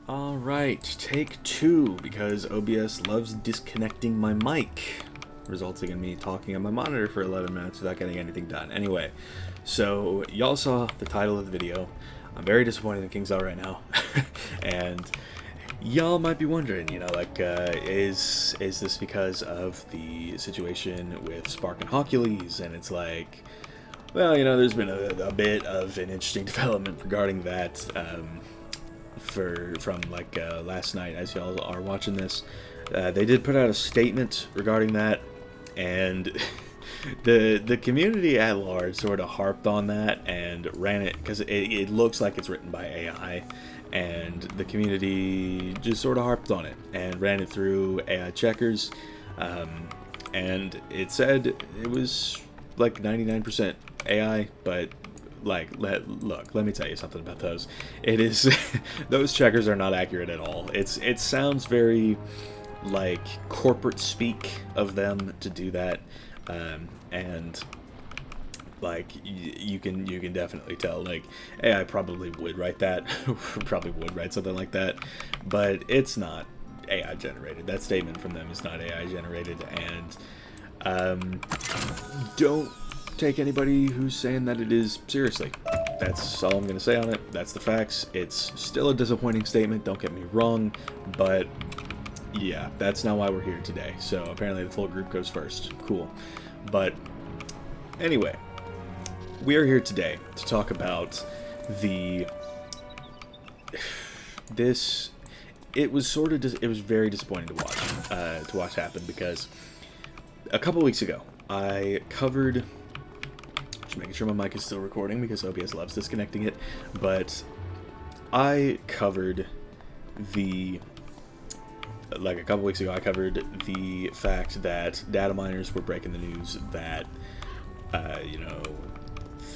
Alright, take two, because OBS loves disconnecting my mic, resulting in me talking on my monitor for 11 minutes without getting anything done. Anyway, so y'all saw the title of the video. I'm very disappointed in KingsIsle right now, and y'all might be wondering, you know, like, is this because of the situation with Spark and Hawkules? And it's like, well, you know, there's been a bit of an interesting development regarding that, from last night, as y'all are watching this. They did put out a statement regarding that, and the community at large sort of harped on that and ran it, because it looks like it's written by AI, and the community just sort of harped on it and ran it through AI checkers, and it said it was like 99% AI, but like, look, let me tell you something about those. It is, those checkers are not accurate at all. It sounds very like corporate speak of them to do that, and like you can definitely tell, like, AI probably would write that, probably would write something like that, but it's not AI generated. That statement from them is not AI generated, and don't take anybody who's saying that it is seriously. That's all I'm going to say on it. That's the facts. It's still a disappointing statement, don't get me wrong, but yeah, that's not why we're here today. So apparently the full group goes first. Cool. But anyway, we are here today to talk about it was very disappointing to watch happen, because a couple weeks ago I covered, just making sure my mic is still recording because OBS loves disconnecting it, but I covered a couple weeks ago, I covered the fact that data miners were breaking the news that, you know,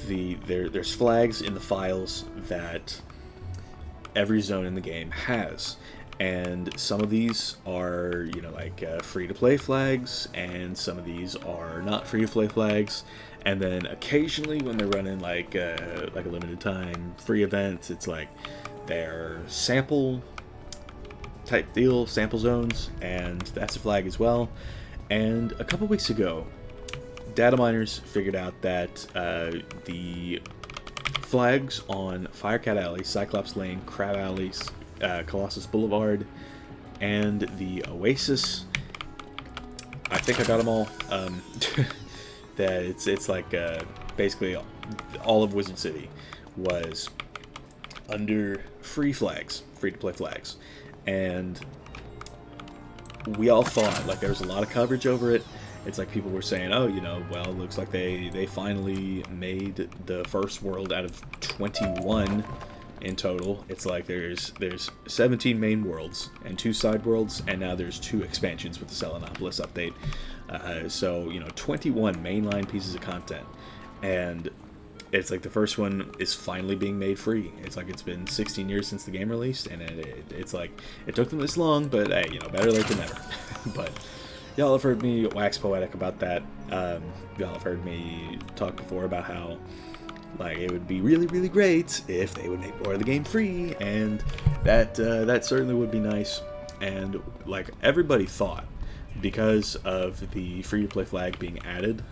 there's flags in the files that every zone in the game has, and some of these are, you know, like free-to-play flags, and some of these are not free-to-play flags, and then occasionally when they're running like a limited time free event, it's like they're sample type deal, sample zones, and that's a flag as well. And a couple weeks ago, data miners figured out that the flags on Firecat Alley, Cyclops Lane, Crab Alleys, Colossus Boulevard, and the Oasis, I think I got them all, that it's like basically all of Wizard City was under free to play flags, and we all thought, like, there was a lot of coverage over it. It's like people were saying, oh, you know, well, it looks like they finally made the first world out of 21 in total. It's like there's 17 main worlds and 2 side worlds, and now there's 2 expansions with the Selenopolis update. So, you know, 21 mainline pieces of content, and it's like the first one is finally being made free. It's like it's been 16 years since the game released, and it's like it took them this long, but hey, you know, better late than never. But y'all have heard me wax poetic about that. Y'all have heard me talk before about how, like, it would be really, really great if they would make more of the game free, and that certainly would be nice. And like, everybody thought, because of the free-to-play flag being added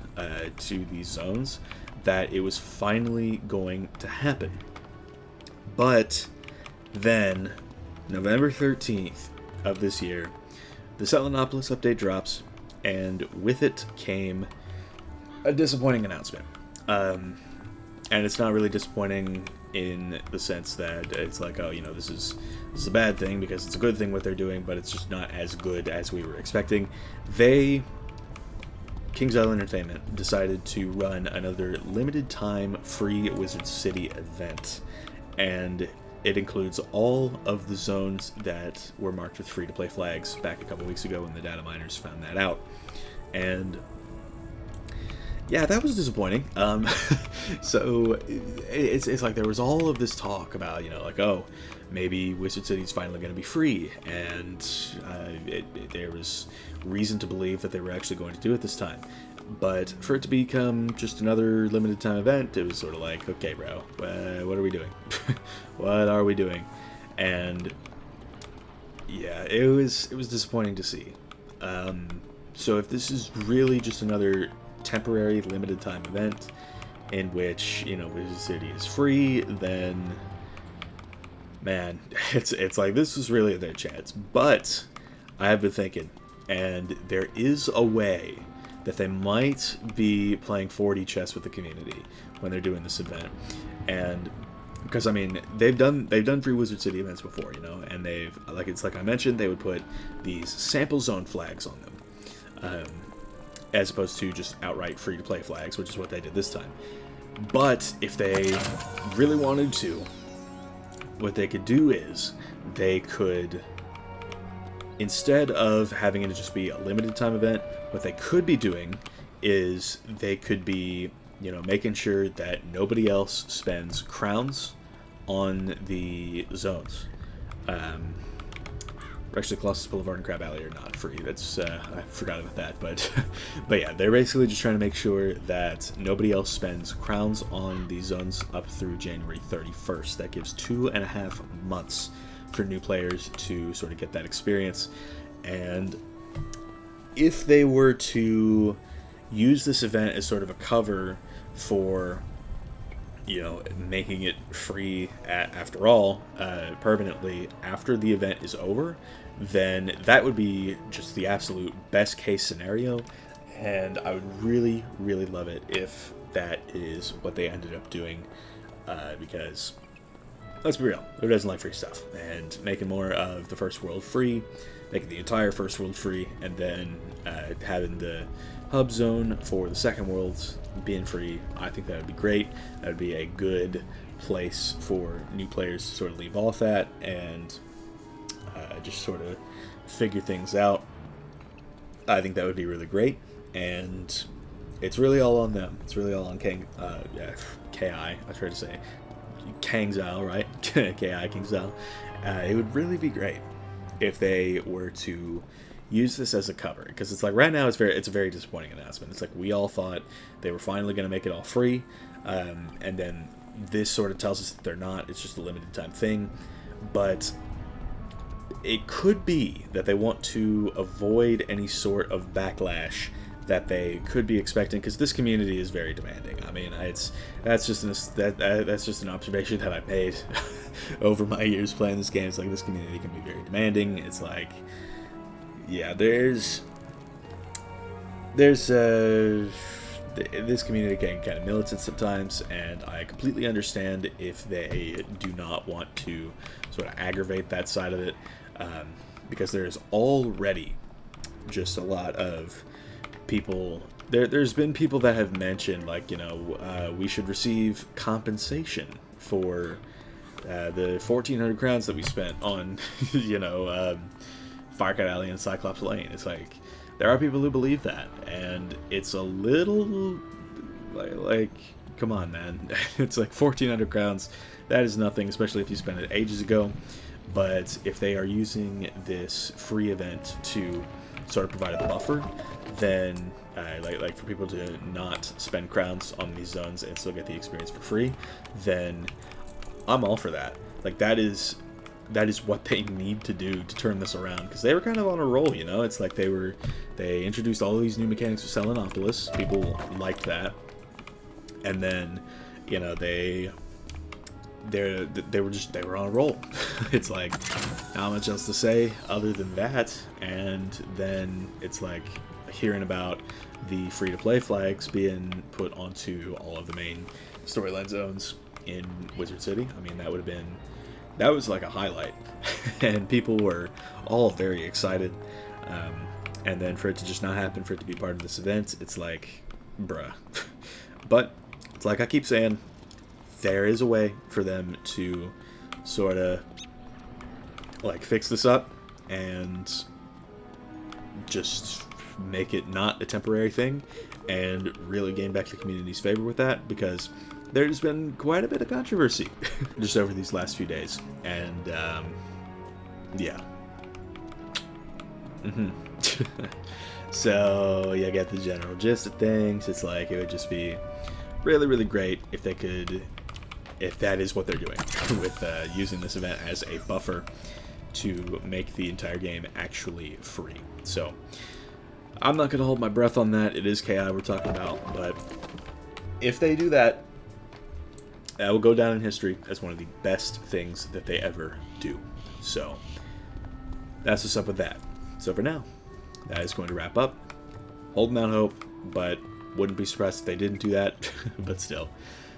to these zones, that it was finally going to happen. But then, November 13th of this year, the Selenopolis update drops, and with it came a disappointing announcement. And it's not really disappointing in the sense that it's like, oh, you know, this is a bad thing, because it's a good thing what they're doing, but it's just not as good as we were expecting. KingsIsle Entertainment decided to run another limited time free Wizard City event, and it includes all of the zones that were marked with free-to-play flags back a couple weeks ago when the data miners found that out. And yeah, that was disappointing. So it's like there was all of this talk about, you know, like, oh, maybe Wizard City is finally going to be free, and there was reason to believe that they were actually going to do it this time. But for it to become just another limited time event, it was sort of like, okay, bro, what are we doing? What are we doing? And Yeah, it was disappointing to see. So if this is really just another temporary limited time event in which, you know, Wizard City is free, then man, it's like this is really their chance. But I have been thinking, and there is a way that they might be playing 4D chess with the community when they're doing this event. And because I mean they've done free Wizard City events before, you know, and they've like I mentioned, they would put these sample zone flags on them, as opposed to just outright free to play flags, which is what they did this time. But if they really wanted to, what they could do is they could, instead of having it just be a limited time event, what they could be doing is they could be, you know, making sure that nobody else spends crowns on the zones. Actually, Colossus Boulevard and Crab Alley are not free. That's I forgot about that, but but yeah, they're basically just trying to make sure that nobody else spends crowns on these zones up through January 31st. That gives 2.5 months for new players to sort of get that experience. And if they were to use this event as sort of a cover for, you know, making it free after all, permanently after the event is over, then that would be just the absolute best case scenario, and I would really, really love it if that is what they ended up doing, because let's be real, who doesn't like free stuff? And making more of the first world free, making the entire first world free, and then having the hub zone for the second world being free, I think that would be great. That would be a good place for new players to sort of leave off at and just sort of figure things out. I think that would be really great, and it's really all on them. It's really all on KI. I tried to say KingsIsle, right? KingsIsle. It would really be great if they were to use this as a cover, because it's like right now it's a very disappointing announcement. It's like we all thought they were finally going to make it all free, and then this sort of tells us that they're not. It's just a limited time thing. But it could be that they want to avoid any sort of backlash that they could be expecting, because this community is very demanding. I mean, that's just an observation that I've made over my years playing this game. It's like this community can be very demanding. It's like, yeah, this community can kind of militant sometimes, and I completely understand if they do not want to sort of aggravate that side of it, because there's already just a lot of people. There's been people that have mentioned, like, you know, we should receive compensation for the 1,400 crowns that we spent on, you know, Firecat Alley and Cyclops Lane. It's like, there are people who believe that, and it's a little like come on, man. It's like 1,400 crowns. That is nothing, especially if you spent it ages ago. But if they are using this free event to sort of provide a buffer, then like for people to not spend crowns on these zones and still get the experience for free, then I'm all for that. Like that is what they need to do to turn this around, because they were kind of on a roll, you know. It's like they introduced all of these new mechanics with Selenopolis. People liked that, and then, you know, they were on a roll. It's like not much else to say other than that. And then it's like hearing about the free-to-play flags being put onto all of the main storyline zones in Wizard City. I mean, that was like a highlight, and people were all very excited. And then for it to just not happen, for it to be part of this event, it's like, bruh. But it's like I keep saying, there is a way for them to sort of like fix this up and just make it not a temporary thing and really gain back the community's favor with that, because there's been quite a bit of controversy just over these last few days. And yeah. So you get the general gist of things. It's like it would just be really, really great if they could, if that is what they're doing with using this event as a buffer to make the entire game actually free. So I'm not going to hold my breath on that. It is KI we're talking about, but if they do that, that will go down in history as one of the best things that they ever do. So that's what's up with that. So for now, that is going to wrap up. Holding out hope, but wouldn't be surprised if they didn't do that. But still,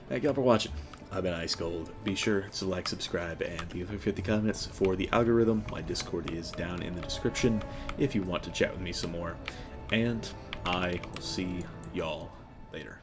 thank y'all for watching. I've been Ice Gold. Be sure to like, subscribe, and leave 50 comments for the algorithm. My Discord is down in the description if you want to chat with me some more. And I will see y'all later.